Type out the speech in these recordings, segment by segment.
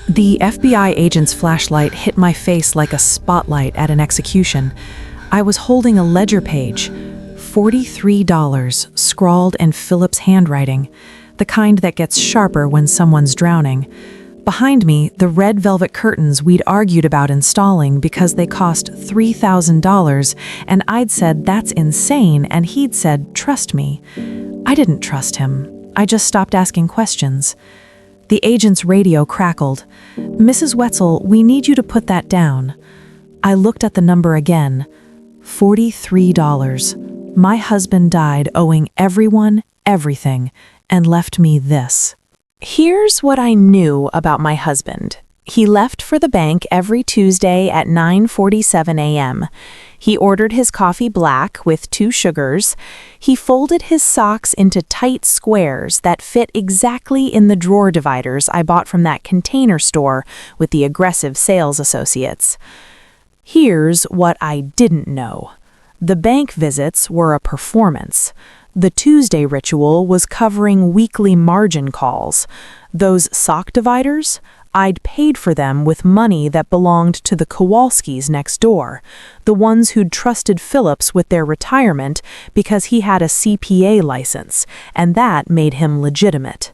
The FBI agent's flashlight hit my face like a spotlight at an execution. I was holding a ledger page, $43, scrawled in Philip's handwriting, the kind that gets sharper when someone's drowning. Behind me, the red velvet curtains we'd argued about installing because they cost $3,000, and I'd said that's insane, and he'd said, trust me. I didn't trust him. I just stopped asking questions. The agent's radio crackled. Mrs. Wetzel, we need you to put that down. I looked at the number again. $43. My husband died owing everyone everything and left me this. Here's what I knew about my husband. He left for the bank every Tuesday at 9:47 a.m. He ordered his coffee black with 2 sugars. He folded his socks into tight squares that fit exactly in the drawer dividers I bought from that container store with the aggressive sales associates. Here's what I didn't know. The bank visits were a performance. The Tuesday ritual was covering weekly margin calls. Those sock dividers? I'd paid for them with money that belonged to the Kowalskis next door, the ones who'd trusted Phillips with their retirement because he had a CPA license, and that made him legitimate.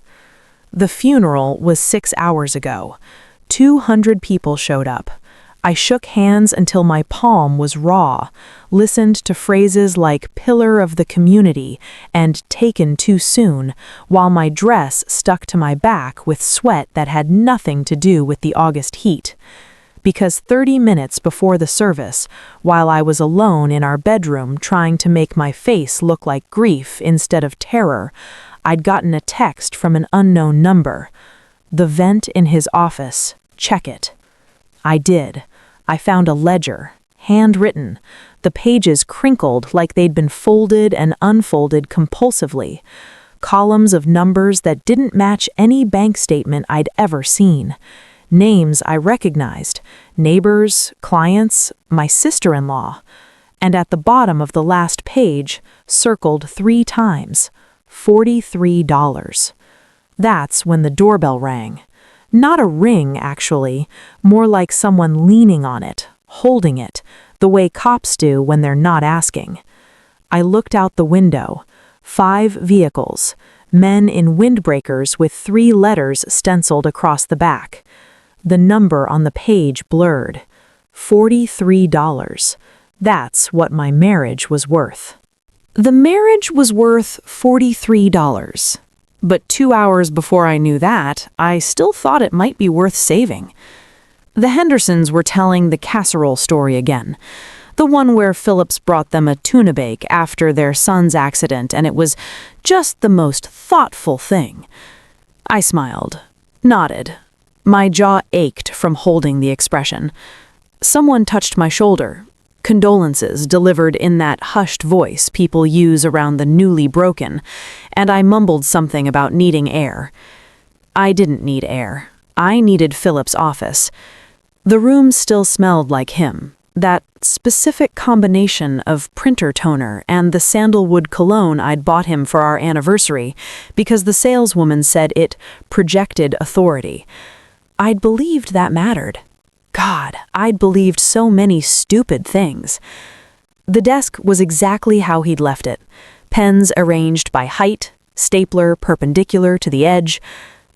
The funeral was 6 hours ago. 200 people showed up. I shook hands until my palm was raw, listened to phrases like pillar of the community and taken too soon, while my dress stuck to my back with sweat that had nothing to do with the August heat. Because 30 minutes before the service, while I was alone in our bedroom trying to make my face look like grief instead of terror, I'd gotten a text from an unknown number. The vent in his office. Check it. I did. I found a ledger, handwritten, the pages crinkled like they'd been folded and unfolded compulsively, columns of numbers that didn't match any bank statement I'd ever seen, names I recognized, neighbors, clients, my sister-in-law, and at the bottom of the last page, circled 3 times, $43. That's when the doorbell rang. Not a ring, actually, more like someone leaning on it, holding it, the way cops do when they're not asking. I looked out the window. 5 vehicles, men in windbreakers with 3 letters stenciled across the back. The number on the page blurred. $43. That's what my marriage was worth. The marriage was worth $43. But 2 hours before I knew that, I still thought it might be worth saving. The Hendersons were telling the casserole story again, the one where Phillips brought them a tuna bake after their son's accident, and it was just the most thoughtful thing. I smiled, nodded. My jaw ached from holding the expression. Someone touched my shoulder. Condolences delivered in that hushed voice people use around the newly broken, and I mumbled something about needing air. I didn't need air. I needed Philip's office. The room still smelled like him, that specific combination of printer toner and the sandalwood cologne I'd bought him for our anniversary because the saleswoman said it projected authority. I'd believed that mattered. God, I'd believed so many stupid things. The desk was exactly how he'd left it. Pens arranged by height, stapler perpendicular to the edge.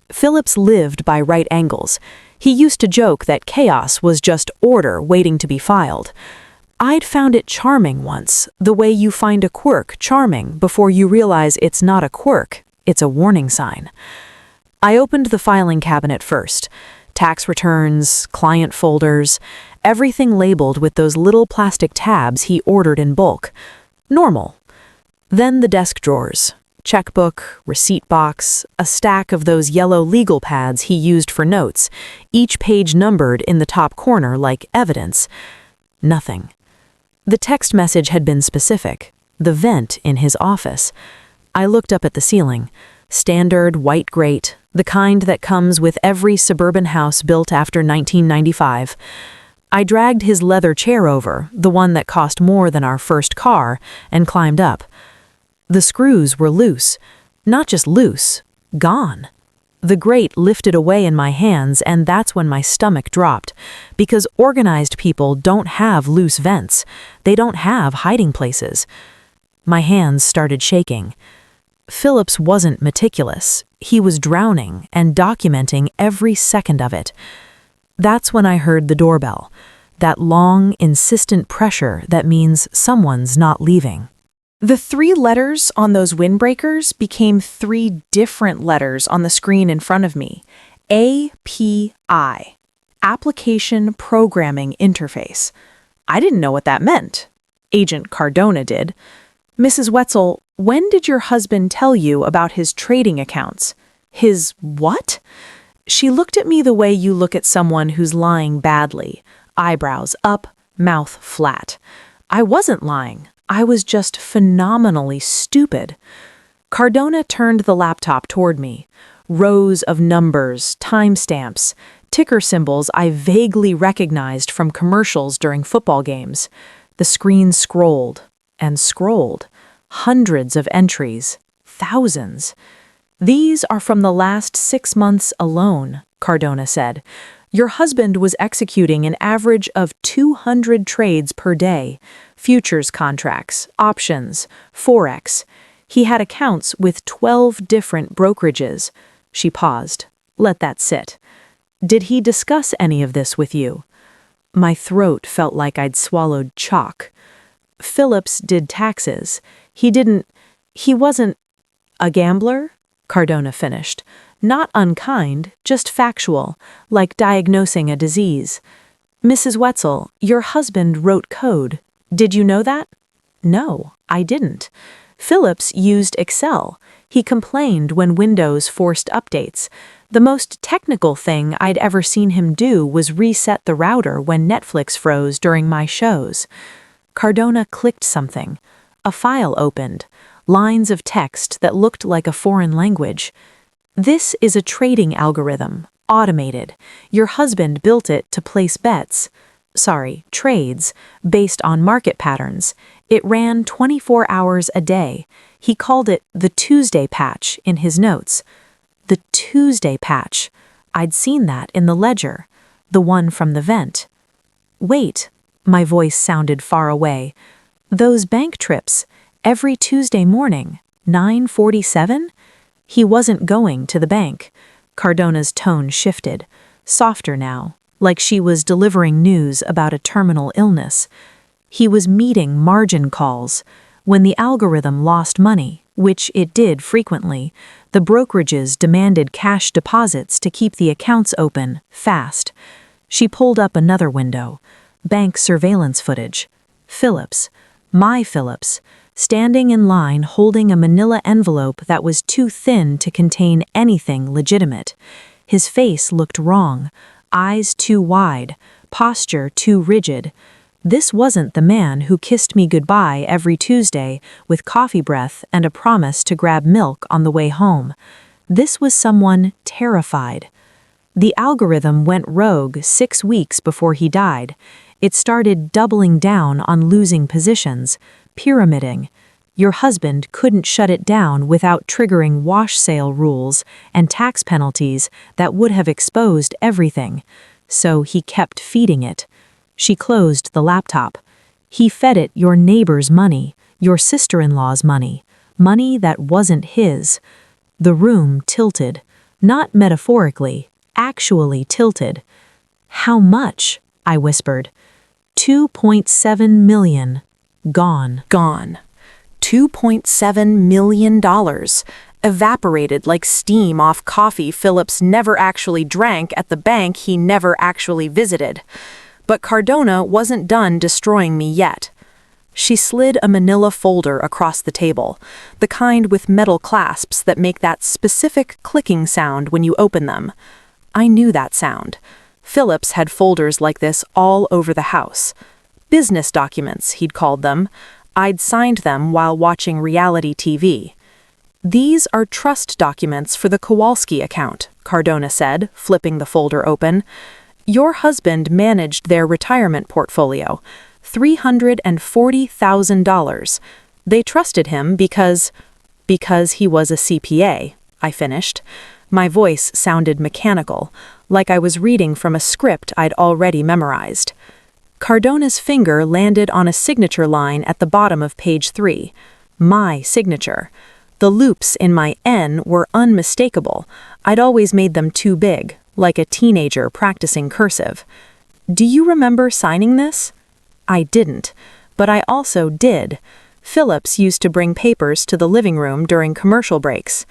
Phillips lived by right angles. He used to joke that chaos was just order waiting to be filed. I'd found it charming once, the way you find a quirk charming before you realize it's not a quirk, it's a warning sign. I opened the filing cabinet first. Tax returns, client folders, everything labeled with those little plastic tabs he ordered in bulk. Normal. Then the desk drawers. Checkbook, receipt box, a stack of those yellow legal pads he used for notes, each page numbered in the top corner like evidence. Nothing. The text message had been specific. The vent in his office. I looked up at the ceiling. Standard white grate, the kind that comes with every suburban house built after 1995. I dragged his leather chair over, the one that cost more than our first car, and climbed up. The screws were loose. Not just loose, gone. The grate lifted away in my hands, and that's when my stomach dropped. Because organized people don't have loose vents. They don't have hiding places. My hands started shaking. Phillips wasn't meticulous. He was drowning and documenting every second of it. That's when I heard the doorbell. That long, insistent pressure that means someone's not leaving. The 3 letters on those windbreakers became 3 different letters on the screen in front of me. API. Application Programming Interface. I didn't know what that meant. Agent Cardona did. Mrs. Wetzel, when did your husband tell you about his trading accounts? His what? She looked at me the way you look at someone who's lying badly. Eyebrows up, mouth flat. I wasn't lying. I was just phenomenally stupid. Cardona turned the laptop toward me. Rows of numbers, timestamps, ticker symbols I vaguely recognized from commercials during football games. The screen scrolled and scrolled. Hundreds of entries. Thousands. These are from the last 6 months alone, Cardona said. Your husband was executing an average of 200 trades per day. Futures contracts, options, forex. He had accounts with 12 different brokerages. She paused. Let that sit. Did he discuss any of this with you? My throat felt like I'd swallowed chalk. Phillips did taxes. He wasn't a gambler? Cardona finished. Not unkind, just factual, like diagnosing a disease. Mrs. Wetzel, your husband wrote code. Did you know that? No, I didn't. Phillips used Excel. He complained when Windows forced updates. The most technical thing I'd ever seen him do was reset the router when Netflix froze during my shows. Cardona clicked something. A file opened. Lines of text that looked like a foreign language. This is a trading algorithm, automated. Your husband built it to place trades, based on market patterns. It ran 24 hours a day. He called it the Tuesday patch in his notes. The Tuesday patch. I'd seen that in the ledger, the one from the vent. Wait, my voice sounded far away. Those bank trips, every Tuesday morning, 9:47? He wasn't going to the bank. Cardona's tone shifted, softer now, like she was delivering news about a terminal illness. He was meeting margin calls. When the algorithm lost money, which it did frequently, the brokerages demanded cash deposits to keep the accounts open, fast. She pulled up another window. Bank surveillance footage. Phillips, my Phillips, standing in line holding a manila envelope that was too thin to contain anything legitimate. His face looked wrong, eyes too wide, posture too rigid. This wasn't the man who kissed me goodbye every Tuesday with coffee breath and a promise to grab milk on the way home. This was someone terrified. The algorithm went rogue 6 weeks before he died. It started doubling down on losing positions, pyramiding. Your husband couldn't shut it down without triggering wash sale rules and tax penalties that would have exposed everything. So he kept feeding it. She closed the laptop. He fed it your neighbor's money, your sister-in-law's money, money that wasn't his. The room tilted, not metaphorically, actually tilted. How much? I whispered. 2.7 million. Gone. $2.7 million. Evaporated like steam off coffee Phillips never actually drank at the bank he never actually visited. But Cardona wasn't done destroying me yet. She slid a manila folder across the table, the kind with metal clasps that make that specific clicking sound when you open them. I knew that sound. Phillips had folders like this all over the house. Business documents, he'd called them. I'd signed them while watching reality TV. These are trust documents for the Kowalski account, Cardona said, flipping the folder open. Your husband managed their retirement portfolio, $340,000. They trusted him because he was a CPA, I finished. My voice sounded mechanical, like I was reading from a script I'd already memorized. Cardona's finger landed on a signature line at the bottom of page 3. My signature. The loops in my N were unmistakable. I'd always made them too big, like a teenager practicing cursive. Do you remember signing this? I didn't, but I also did. Phillips used to bring papers to the living room during commercial breaks.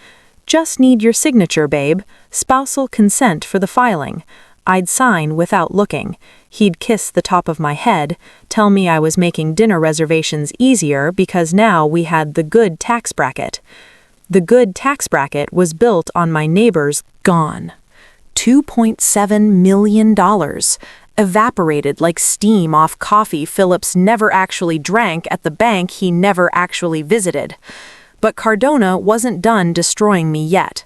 Just need your signature, babe. Spousal consent for the filing. I'd sign without looking. He'd kiss the top of my head, tell me I was making dinner reservations easier because now we had the good tax bracket. The good tax bracket was built on my neighbor's gone. $2.7 million. Evaporated like steam off coffee Phillips never actually drank at the bank he never actually visited. But Cardona wasn't done destroying me yet.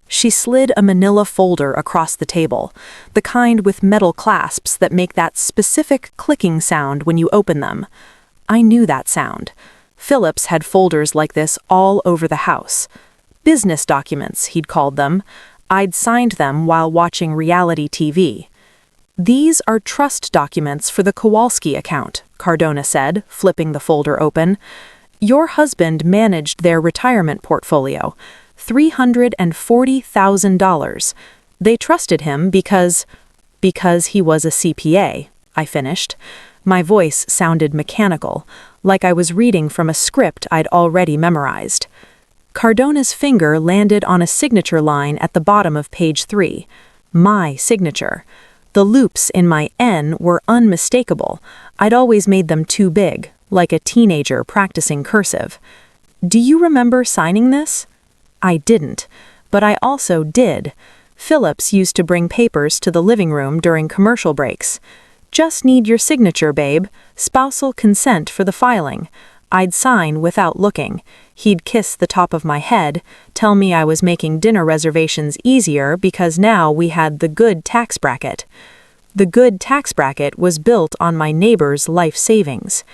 She slid a manila folder across the table, the kind with metal clasps that make that specific clicking sound when you open them. I knew that sound. Phillips had folders like this all over the house. Business documents, he'd called them. I'd signed them while watching reality TV. These are trust documents for the Kowalski account, Cardona said, flipping the folder open. Your husband managed their retirement portfolio, $340,000. They trusted him because he was a CPA, I finished. My voice sounded mechanical, like I was reading from a script I'd already memorized. Cardona's finger landed on a signature line at the bottom of page 3. My signature. The loops in my N were unmistakable. I'd always made them too big, like a teenager practicing cursive. Do you remember signing this? I didn't, but I also did. Phillips used to bring papers to the living room during commercial breaks. Just need your signature, babe. Spousal consent for the filing. I'd sign without looking. He'd kiss the top of my head, tell me I was making dinner reservations easier because now we had the good tax bracket. The good tax bracket was built on my neighbor's life savings.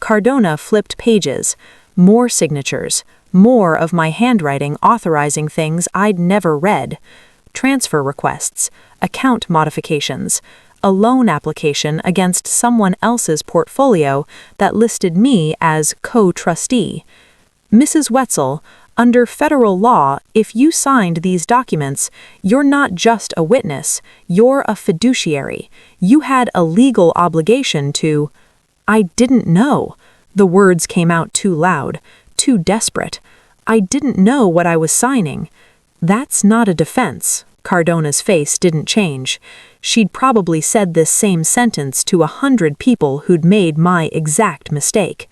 Cardona flipped pages. More signatures. More of my handwriting authorizing things I'd never read. Transfer requests. Account modifications. A loan application against someone else's portfolio that listed me as co-trustee. Mrs. Wetzel, under federal law, if you signed these documents, you're not just a witness, you're a fiduciary. You had a legal obligation to... I didn't know. The words came out too loud, too desperate. I didn't know what I was signing. That's not a defense. Cardona's face didn't change. She'd probably said this same sentence to 100 people who'd made my exact mistake.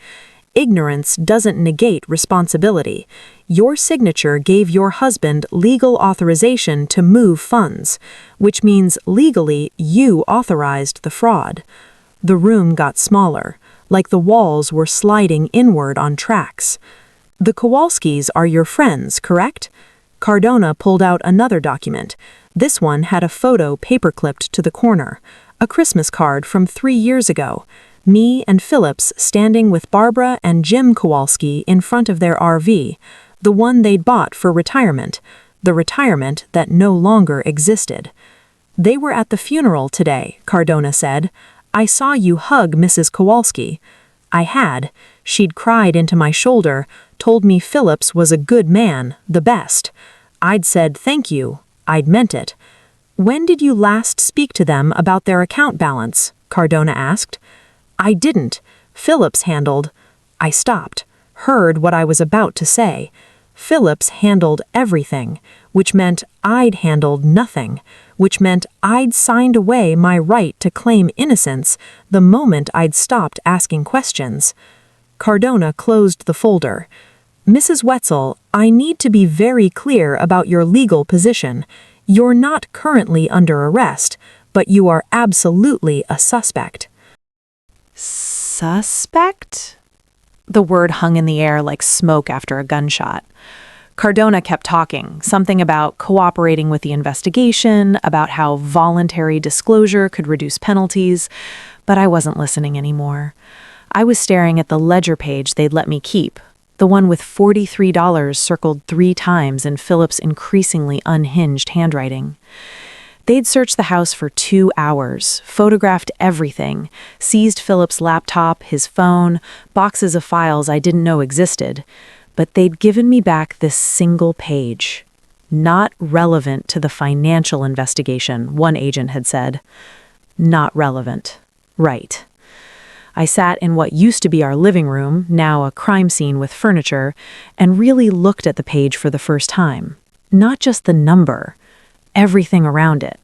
Ignorance doesn't negate responsibility. Your signature gave your husband legal authorization to move funds, which means legally you authorized the fraud. The room got smaller, like the walls were sliding inward on tracks. The Kowalskis are your friends, correct? Cardona pulled out another document. This one had a photo paperclipped to the corner, a Christmas card from 3 years ago. Me and Phillips standing with Barbara and Jim Kowalski in front of their RV, the one they'd bought for retirement, the retirement that no longer existed. They were at the funeral today, Cardona said. I saw you hug Mrs. Kowalski. I had. She'd cried into my shoulder, told me Phillips was a good man, the best. I'd said thank you. I'd meant it. When did you last speak to them about their account balance? Cardona asked. I didn't. Phillips handled. I stopped, heard what I was about to say. Phillips handled everything, which meant I'd handled nothing, which meant I'd signed away my right to claim innocence the moment I'd stopped asking questions. Cardona closed the folder. Mrs. Wetzel, I need to be very clear about your legal position. You're not currently under arrest, but you are absolutely a suspect. Suspect? The word hung in the air like smoke after a gunshot. Cardona kept talking, something about cooperating with the investigation, about how voluntary disclosure could reduce penalties, but I wasn't listening anymore. I was staring at the ledger page they'd let me keep, the one with $43 circled 3 times in Philip's increasingly unhinged handwriting. They'd searched the house for 2 hours, photographed everything, seized Philip's laptop, his phone, boxes of files I didn't know existed, but they'd given me back this single page. Not relevant to the financial investigation, one agent had said. Not relevant. Right. I sat in what used to be our living room, now a crime scene with furniture, and really looked at the page for the first time. Not just the number, everything around it.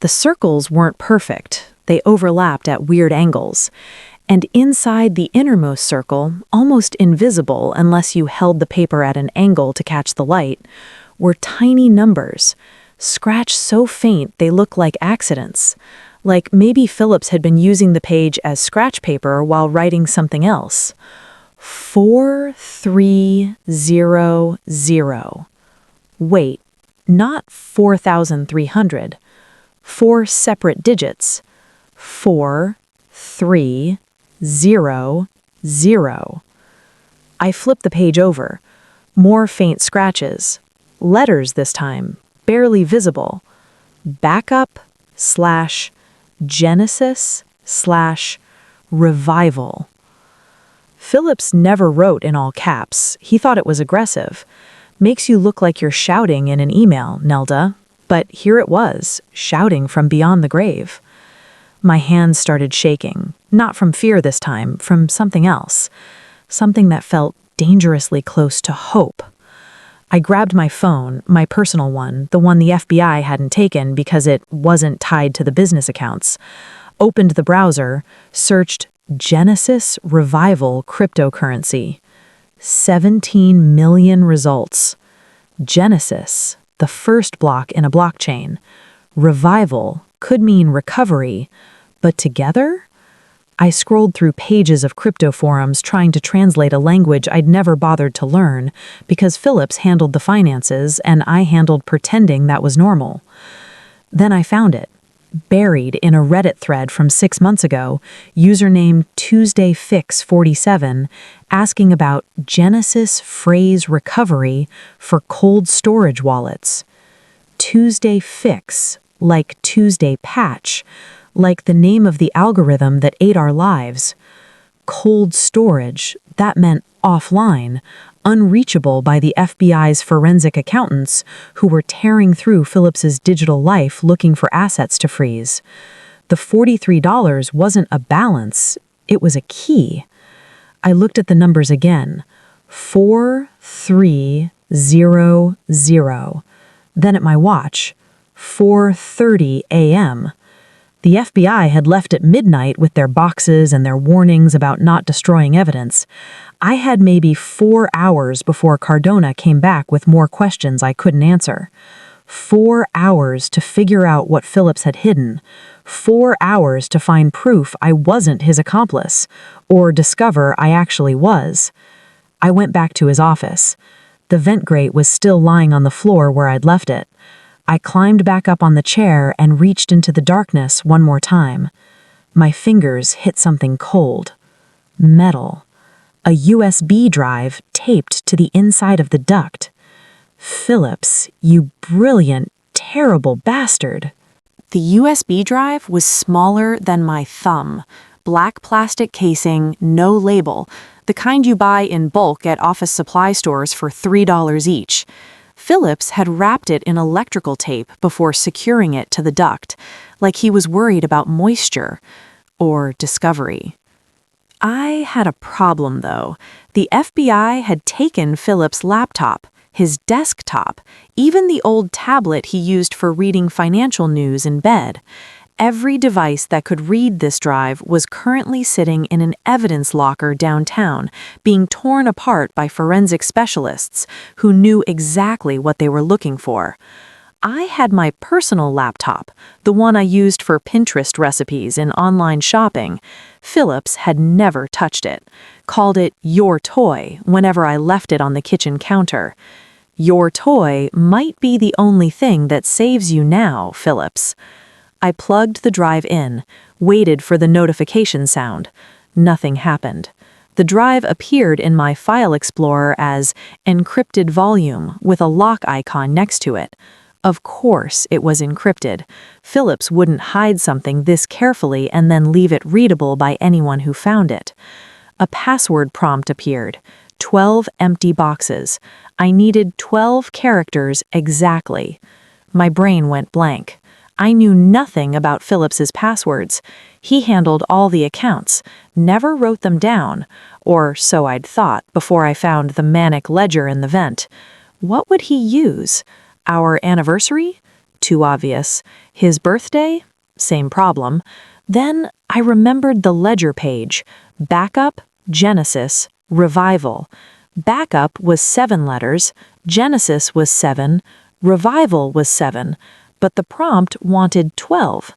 The circles weren't perfect. They overlapped at weird angles. And inside the innermost circle, almost invisible unless you held the paper at an angle to catch the light, were tiny numbers, scratched so faint they looked like accidents. Like maybe Phillips had been using the page as scratch paper while writing something else. 4300. Wait, not 4,300. 4 separate digits. 4300. I flipped the page over. More faint scratches. Letters this time, barely visible. Backup/Genesis/revival. Phillips never wrote in all caps. He thought it was aggressive. Makes you look like you're shouting in an email, Nelda. But here it was, shouting from beyond the grave. My hands started shaking, not from fear this time, from something else. Something that felt dangerously close to hope. I grabbed my phone, my personal one, the one the FBI hadn't taken because it wasn't tied to the business accounts, opened the browser, searched Genesis Revival cryptocurrency. 17 million results. Genesis, the first block in a blockchain. Revival could mean recovery, but together? I scrolled through pages of crypto forums trying to translate a language I'd never bothered to learn because Phillips handled the finances and I handled pretending that was normal. Then I found it, buried in a Reddit thread from 6 months ago, username TuesdayFix47, asking about Genesis phrase recovery for cold storage wallets. Tuesday Fix, like Tuesday Patch, like the name of the algorithm that ate our lives. Cold storage, that meant offline, unreachable by the FBI's forensic accountants who were tearing through Phillips's digital life looking for assets to freeze. The $43 wasn't a balance, it was a key. I looked at the numbers again. 4300. Then at my watch. 4:30 a.m. The FBI had left at midnight with their boxes and their warnings about not destroying evidence. I had maybe 4 hours before Cardona came back with more questions I couldn't answer. 4 hours to figure out what Phillips had hidden. 4 hours to find proof I wasn't his accomplice, or discover I actually was. I went back to his office. The vent grate was still lying on the floor where I'd left it. I climbed back up on the chair and reached into the darkness one more time. My fingers hit something cold. Metal. A USB drive taped to the inside of the duct. Phillips, you brilliant, terrible bastard. The USB drive was smaller than my thumb. Black plastic casing, no label, the kind you buy in bulk at office supply stores for $3 each. Phillips had wrapped it in electrical tape before securing it to the duct, like he was worried about moisture or discovery. I had a problem, though. The FBI had taken Phillips' laptop, his desktop, even the old tablet he used for reading financial news in bed. Every device that could read this drive was currently sitting in an evidence locker downtown, being torn apart by forensic specialists who knew exactly what they were looking for. I had my personal laptop, the one I used for Pinterest recipes and online shopping. Phillips had never touched it, called it your toy whenever I left it on the kitchen counter. Your toy might be the only thing that saves you now, Phillips. I plugged the drive in, waited for the notification sound. Nothing happened. The drive appeared in my file explorer as encrypted volume with a lock icon next to it. Of course it was encrypted. Phillips wouldn't hide something this carefully and then leave it readable by anyone who found it. A password prompt appeared. 12 empty boxes. I needed 12 characters exactly. My brain went blank. I knew nothing about Phillips's passwords. He handled all the accounts, never wrote them down, or so I'd thought before I found the manic ledger in the vent. What would he use? Our anniversary? Too obvious. His birthday? Same problem. Then I remembered the ledger page. Backup, Genesis, Revival. Backup was 7 letters, Genesis was 7, Revival was 7, but the prompt wanted 12.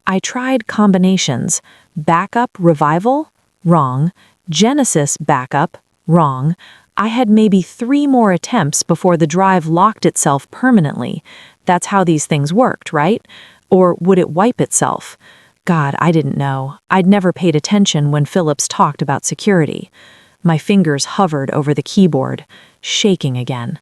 I tried combinations. Backup, Revival? Wrong. Genesis, Backup? Wrong. I had maybe 3 more attempts before the drive locked itself permanently. That's how these things worked, right? Or would it wipe itself? God, I didn't know. I'd never paid attention when Phillips talked about security. My fingers hovered over the keyboard, shaking again.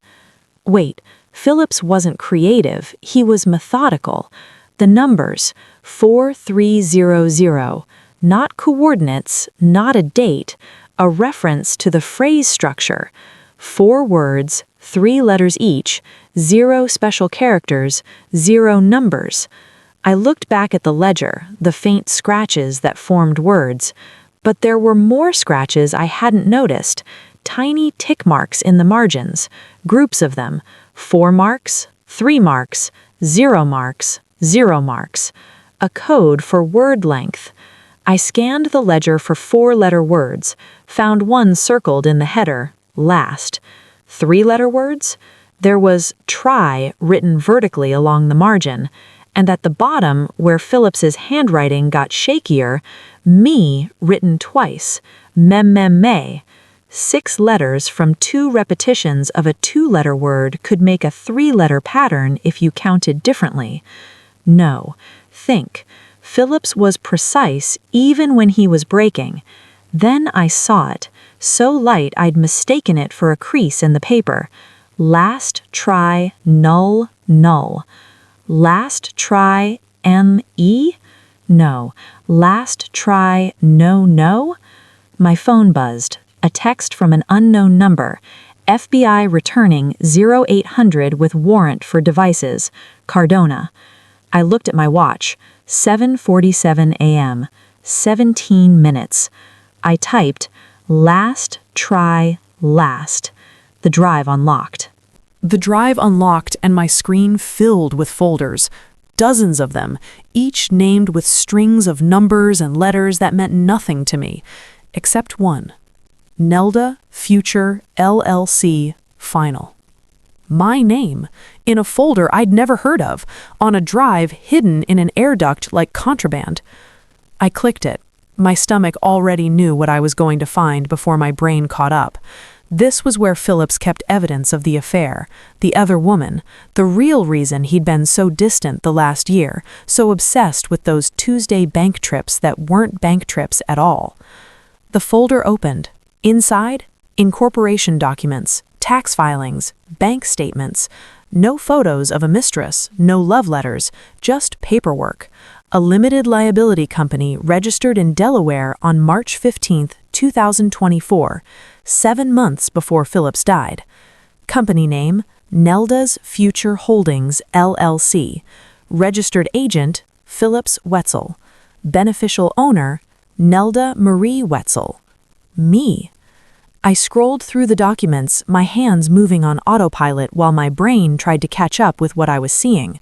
Wait, Phillips wasn't creative, he was methodical. The numbers, 4300, not coordinates, not a date, a reference to the phrase structure. 4 words, 3 letters each, 0 special characters, 0 numbers. I looked back at the ledger, the faint scratches that formed words. But there were more scratches I hadn't noticed, tiny tick marks in the margins, groups of them, 4 marks, 3 marks, 0 marks, 0 marks, a code for word length. I scanned the ledger for 4-letter words, found one circled in the header, last. 3-letter words? There was try written vertically along the margin, and at the bottom, where Phillips's handwriting got shakier, me written twice, me. 6 letters from 2 repetitions of a 2-letter word could make a 3-letter pattern if you counted differently. No, think. Phillips was precise even when he was breaking. Then I saw it, so light I'd mistaken it for a crease in the paper. Last try, null, null. Last try, M-E? No. Last try, no? My phone buzzed. A text from an unknown number. FBI returning 0800 with warrant for devices. Cardona. I looked at my watch. 7:47 a.m. 17 minutes. I typed, last try, last. The drive unlocked. The drive unlocked and my screen filled with folders, dozens of them, each named with strings of numbers and letters that meant nothing to me, except one. Nelda Future LLC Final. My name, in a folder I'd never heard of, on a drive hidden in an air duct like contraband. I clicked it. My stomach already knew what I was going to find before my brain caught up. This was where Phillips kept evidence of the affair, the other woman, the real reason he'd been so distant the last year, so obsessed with those Tuesday bank trips that weren't bank trips at all. The folder opened. Inside, incorporation documents, tax filings, bank statements, no photos of a mistress, no love letters, just paperwork. A limited liability company registered in Delaware on March 15, 2024, 7 months before Phillips died. Company name, Nelda's Future Holdings, LLC. Registered agent, Phillips Wetzel. Beneficial owner, Nelda Marie Wetzel. Me. I scrolled through the documents, my hands moving on autopilot while my brain tried to catch up with what I was seeing.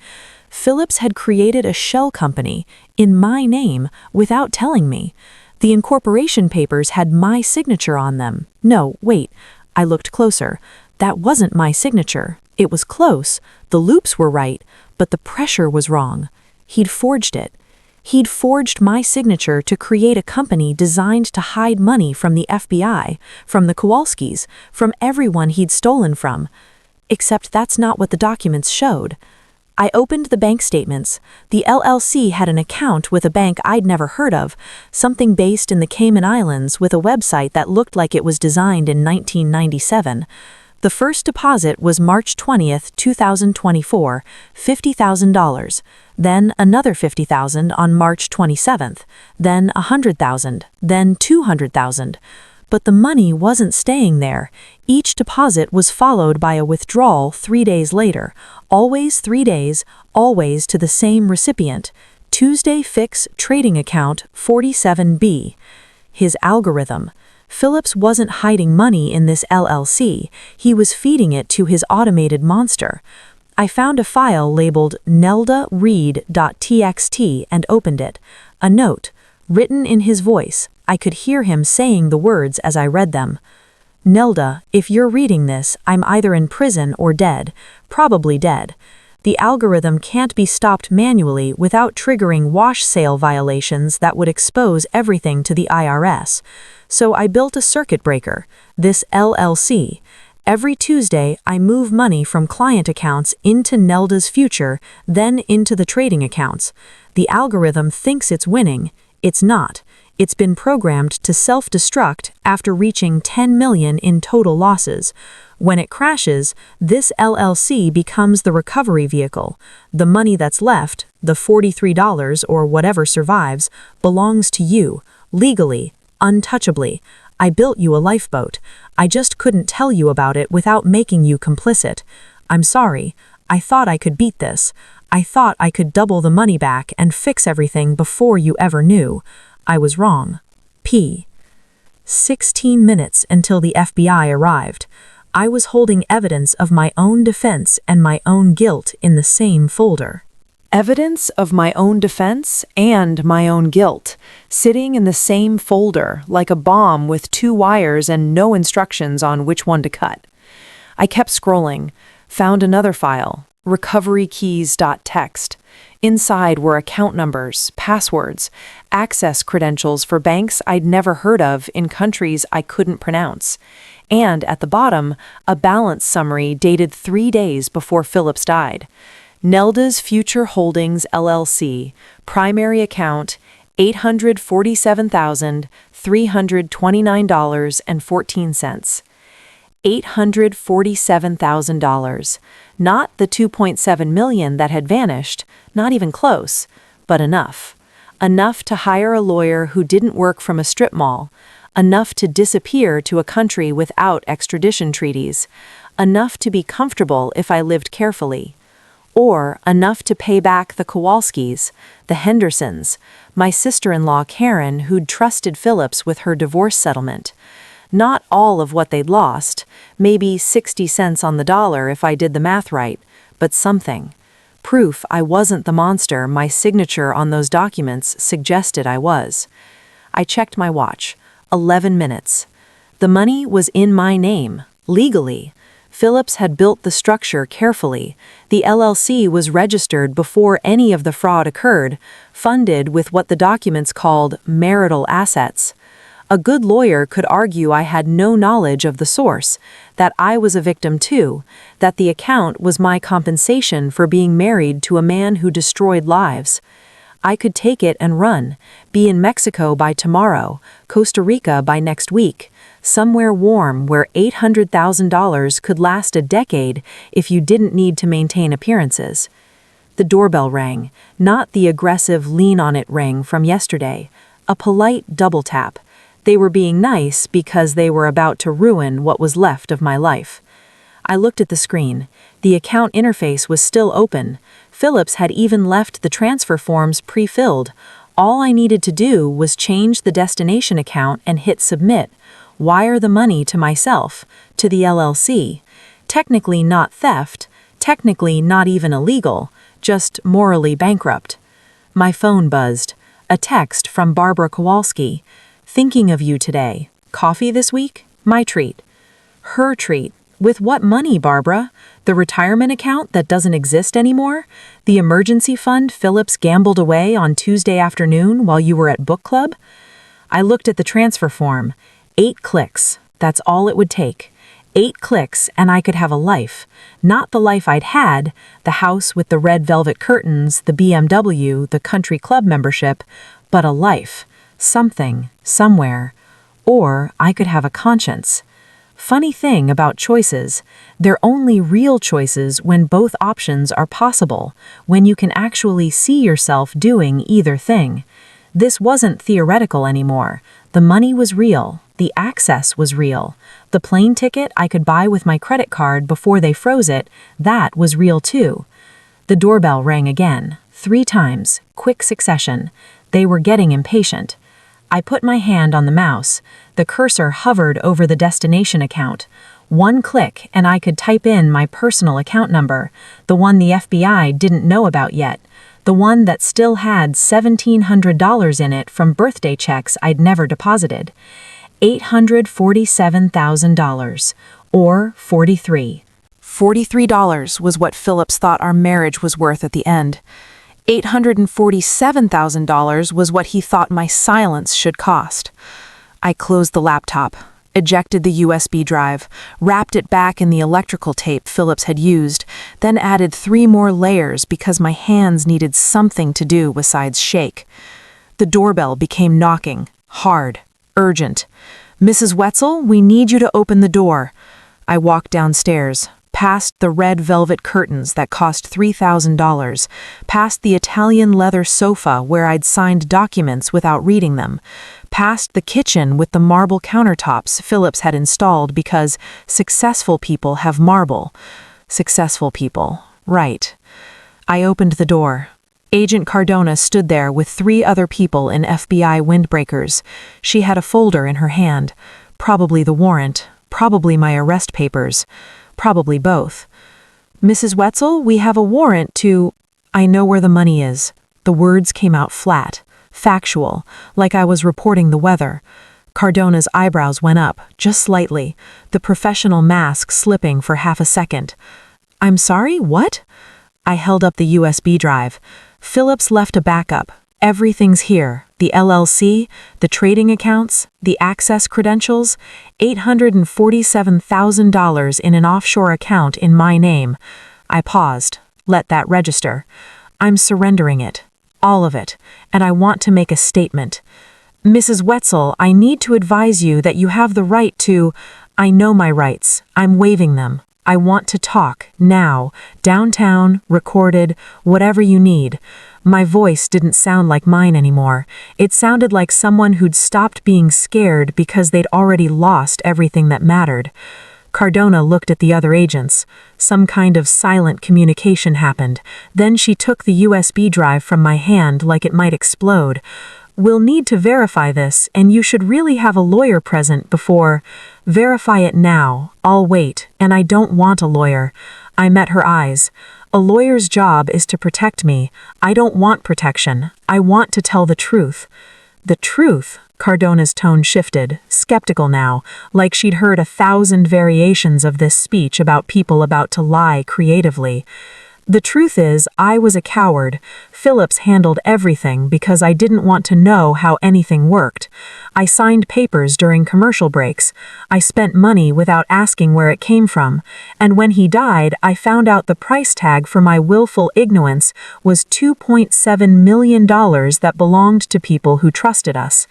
Phillips had created a shell company, in my name, without telling me. The incorporation papers had my signature on them. No, wait. I looked closer. That wasn't my signature. It was close. The loops were right, but the pressure was wrong. He'd forged it. He'd forged my signature to create a company designed to hide money from the FBI, from the Kowalskis, from everyone he'd stolen from. Except that's not what the documents showed. I opened the bank statements. The LLC had an account with a bank I'd never heard of, something based in the Cayman Islands with a website that looked like it was designed in 1997. The first deposit was March 20th, 2024, $50,000. Then another $50,000 on March 27th. Then $100,000. Then $200,000. But the money wasn't staying there. Each deposit was followed by a withdrawal 3 days later. Always 3 days, always to the same recipient. Tuesday Fix Trading Account 47B. His algorithm. Phillips wasn't hiding money in this LLC. He was feeding it to his automated monster. I found a file labeled neldaread.txt and opened it. A note, written in his voice. I could hear him saying the words as I read them. Nelda, if you're reading this, I'm either in prison or dead. Probably dead. The algorithm can't be stopped manually without triggering wash sale violations that would expose everything to the IRS. So I built a circuit breaker, this LLC. Every Tuesday, I move money from client accounts into Nelda's future, then into the trading accounts. The algorithm thinks it's winning. It's not. It's been programmed to self-destruct after reaching 10 million in total losses. When it crashes, this LLC becomes the recovery vehicle. The money that's left, the $43 or whatever survives, belongs to you, legally, untouchably. I built you a lifeboat. I just couldn't tell you about it without making you complicit. I'm sorry. I thought I could beat this. I thought I could double the money back and fix everything before you ever knew. I was wrong. P. 16 minutes until the FBI arrived. I was holding evidence of my own defense and my own guilt in the same folder. Evidence of my own defense and my own guilt, sitting in the same folder like a bomb with 2 wires and no instructions on which one to cut. I kept scrolling, found another file, recoverykeys.txt. Inside were account numbers, passwords, access credentials for banks I'd never heard of in countries I couldn't pronounce. And at the bottom, a balance summary dated 3 days before Phillips died. Nelda's Future Holdings LLC, primary account $847,329.14. $847,000. Not the $2.7 million that had vanished, not even close, but enough. Enough to hire a lawyer who didn't work from a strip mall. Enough to disappear to a country without extradition treaties. Enough to be comfortable if I lived carefully. Or enough to pay back the Kowalskis, the Hendersons, my sister-in-law Karen, who'd trusted Phillips with her divorce settlement. Not all of what they'd lost, maybe 60 cents on the dollar if I did the math right, but something. Proof I wasn't the monster my signature on those documents suggested I was. I checked my watch. 11 minutes. The money was in my name, legally. Phillips had built the structure carefully. The LLC was registered before any of the fraud occurred, funded with what the documents called marital assets. A good lawyer could argue I had no knowledge of the source, that I was a victim too, that the account was my compensation for being married to a man who destroyed lives. I could take it and run, be in Mexico by tomorrow, Costa Rica by next week, somewhere warm where $800,000 could last a decade if you didn't need to maintain appearances. The doorbell rang, not the aggressive lean-on-it ring from yesterday, a polite double tap. They were being nice because they were about to ruin what was left of my life. I looked at the screen. The account interface was still open. Phillips had even left the transfer forms pre-filled. All I needed to do was change the destination account and hit submit. Wire the money to myself, to the LLC. Technically not theft, technically not even illegal, just morally bankrupt. My phone buzzed. A text from Barbara Kowalski. Thinking of you today. Coffee this week? My treat. Her treat. With what money, Barbara? The retirement account that doesn't exist anymore? The emergency fund Phillips gambled away on Tuesday afternoon while you were at book club? I looked at the transfer form. 8 clicks. That's all it would take. 8 clicks and I could have a life. Not the life I'd had, the house with the red velvet curtains, the BMW, the country club membership, but a life. Something, somewhere. Or I could have a conscience. Funny thing about choices, they're only real choices when both options are possible, when you can actually see yourself doing either thing. This wasn't theoretical anymore. The money was real. The access was real. The plane ticket I could buy with my credit card before they froze it, that was real too. The doorbell rang again, 3 times, quick succession. They were getting impatient. I put my hand on the mouse. The cursor hovered over the destination account. 1 click and I could type in my personal account number, the one the FBI didn't know about yet, the one that still had $1,700 in it from birthday checks I'd never deposited. $847,000, or 43. $43 was what Phillips thought our marriage was worth at the end. $847,000 was what he thought my silence should cost. I closed the laptop, ejected the USB drive, wrapped it back in the electrical tape Phillips had used, then added 3 more layers because my hands needed something to do besides shake. The doorbell became knocking, hard, urgent. "Mrs. Wetzel, we need you to open the door." I walked downstairs, past the red velvet curtains that cost $3,000, past the Italian leather sofa where I'd signed documents without reading them, past the kitchen with the marble countertops Phillips had installed because successful people have marble. Successful people, right. I opened the door. Agent Cardona stood there with 3 other people in FBI windbreakers. She had a folder in her hand, probably the warrant, probably my arrest papers. Probably both. "Mrs. Wetzel, we have a warrant to—" "I know where the money is." The words came out flat, factual, like I was reporting the weather. Cardona's eyebrows went up, just slightly, the professional mask slipping for half a second. "I'm sorry, what?" I held up the USB drive. Phillips left a backup. Everything's here. The LLC, the trading accounts, the access credentials, $847,000 in an offshore account in my name. I paused. Let that register. I'm surrendering it. All of it. And I want to make a statement. "Mrs. Wetzel, I need to advise you that you have the right to—" "I know my rights. I'm waiving them. I want to talk, now, downtown, recorded, whatever you need." My voice didn't sound like mine anymore. It sounded like someone who'd stopped being scared because they'd already lost everything that mattered. Cardona looked at the other agents. Some kind of silent communication happened. Then she took the USB drive from my hand like it might explode. "We'll need to verify this, and you should really have a lawyer present before—" "Verify it now. I'll wait, and I don't want a lawyer." I met her eyes. "A lawyer's job is to protect me. I don't want protection. I want to tell the truth." "The truth?" Cardona's tone shifted, skeptical now, like she'd heard 1,000 variations of this speech about people about to lie creatively. "The truth is, I was a coward. Phillips handled everything because I didn't want to know how anything worked. I signed papers during commercial breaks. I spent money without asking where it came from. And when he died, I found out the price tag for my willful ignorance was $2.7 million that belonged to people who trusted us."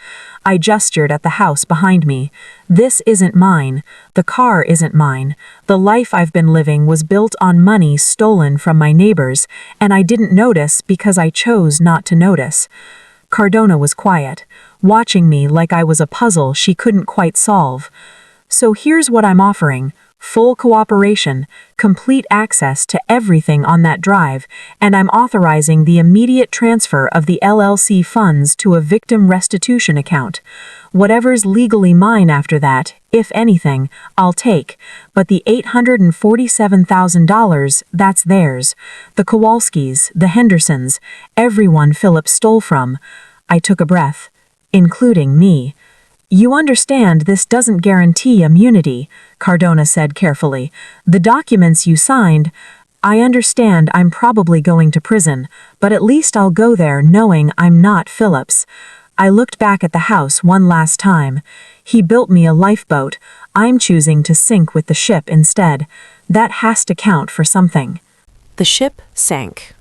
I gestured at the house behind me. "This isn't mine. The car isn't mine. The life I've been living was built on money stolen from my neighbors, and I didn't notice because I chose not to notice." Cardona was quiet, watching me like I was a puzzle she couldn't quite solve. "So here's what I'm offering. Full cooperation, complete access to everything on that drive, and I'm authorizing the immediate transfer of the LLC funds to a victim restitution account. Whatever's legally mine after that, if anything, I'll take, but the $847,000, that's theirs. The Kowalskis, the Hendersons, everyone Phillips stole from." I took a breath. "Including me." "You understand this doesn't guarantee immunity," Cardona said carefully. "The documents you signed—" "I understand I'm probably going to prison, but at least I'll go there knowing I'm not Phillips." I looked back at the house one last time. He built me a lifeboat. I'm choosing to sink with the ship instead. That has to count for something. The ship sank.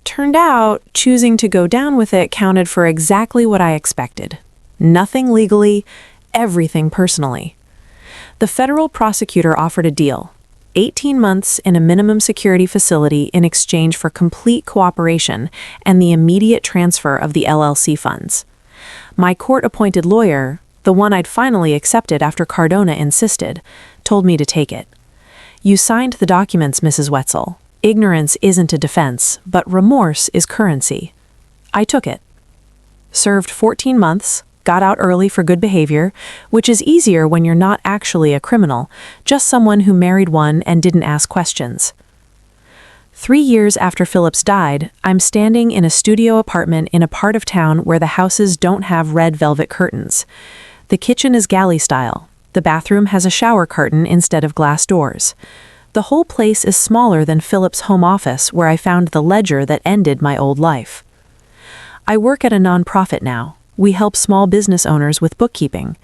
Turned out, choosing to go down with it counted for exactly what I expected. Nothing legally, everything personally. The federal prosecutor offered a deal. 18 months in a minimum security facility in exchange for complete cooperation and the immediate transfer of the LLC funds. My court-appointed lawyer, the one I'd finally accepted after Cardona insisted, told me to take it. You signed the documents, Mrs. Wetzel. Ignorance isn't a defense, but remorse is currency. I took it. Served 14 months, got out early for good behavior, which is easier when you're not actually a criminal, just someone who married one and didn't ask questions. 3 years after Phillips died, I'm standing in a studio apartment in a part of town where the houses don't have red velvet curtains. The kitchen is galley style. The bathroom has a shower curtain instead of glass doors. The whole place is smaller than Phillips' home office where I found the ledger that ended my old life. I work at a nonprofit now. We help small business owners with bookkeeping.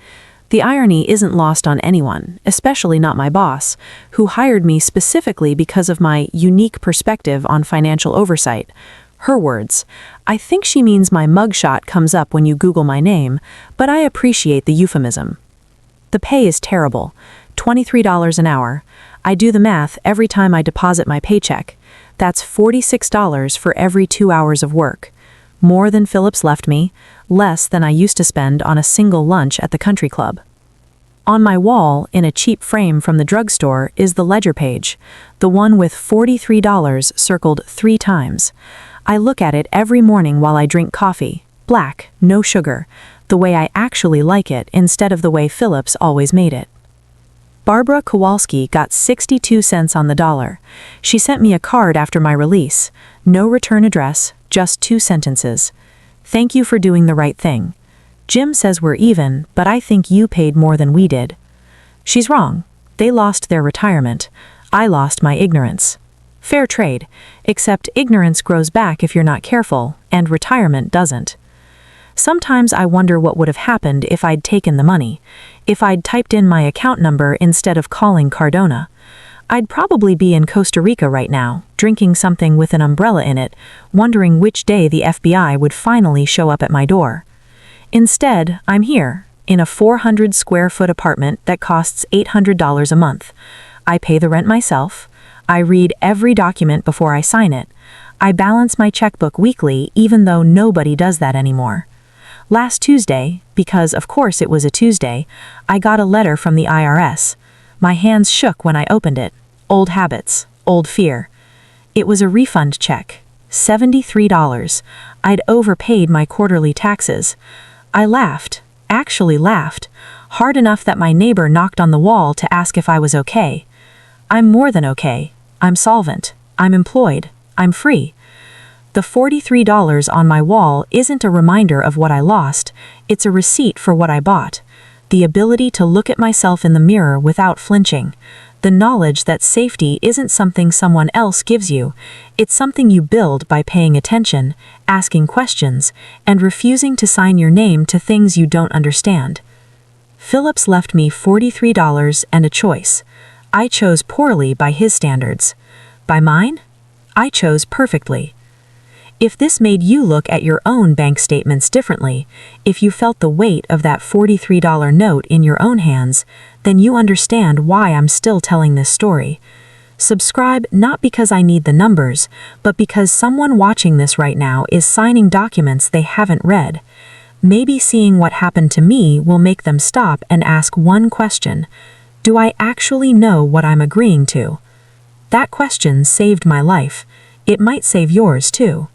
The irony isn't lost on anyone, especially not my boss, who hired me specifically because of my unique perspective on financial oversight. Her words, "I think she means my mugshot comes up when you Google my name, but I appreciate the euphemism." The pay is terrible, $23 an hour. I do the math every time I deposit my paycheck. That's $46 for every 2 hours of work. More than Phillips left me, less than I used to spend on a single lunch at the country club. On my wall, in a cheap frame from the drugstore, is the ledger page, the one with $43 circled 3 times. I look at it every morning while I drink coffee, black, no sugar, the way I actually like it instead of the way Phillips always made it. Barbara Kowalski got 62 cents on the dollar. She sent me a card after my release. No return address, just 2 sentences. "Thank you for doing the right thing. Jim says we're even, but I think you paid more than we did." She's wrong. They lost their retirement. I lost my ignorance. Fair trade, except ignorance grows back if you're not careful, and retirement doesn't. Sometimes I wonder what would have happened if I'd taken the money, if I'd typed in my account number instead of calling Cardona. I'd probably be in Costa Rica right now, drinking something with an umbrella in it, wondering which day the FBI would finally show up at my door. Instead, I'm here, in a 400 square foot apartment that costs $800 a month. I pay the rent myself. I read every document before I sign it. I balance my checkbook weekly, even though nobody does that anymore. Last Tuesday, because of course it was a Tuesday, I got a letter from the IRS. My hands shook when I opened it. Old habits, old fear. It was a refund check. $73. I'd overpaid my quarterly taxes. I laughed, actually laughed, hard enough that my neighbor knocked on the wall to ask if I was okay. I'm more than okay. I'm solvent. I'm employed. I'm free. The $43 on my wall isn't a reminder of what I lost, it's a receipt for what I bought. The ability to look at myself in the mirror without flinching. The knowledge that safety isn't something someone else gives you, it's something you build by paying attention, asking questions, and refusing to sign your name to things you don't understand. Phillips left me $43 and a choice. I chose poorly by his standards. By mine? I chose perfectly. If this made you look at your own bank statements differently, if you felt the weight of that $43 note in your own hands, then you understand why I'm still telling this story. Subscribe not because I need the numbers, but because someone watching this right now is signing documents they haven't read. Maybe seeing what happened to me will make them stop and ask one question. Do I actually know what I'm agreeing to? That question saved my life. It might save yours too.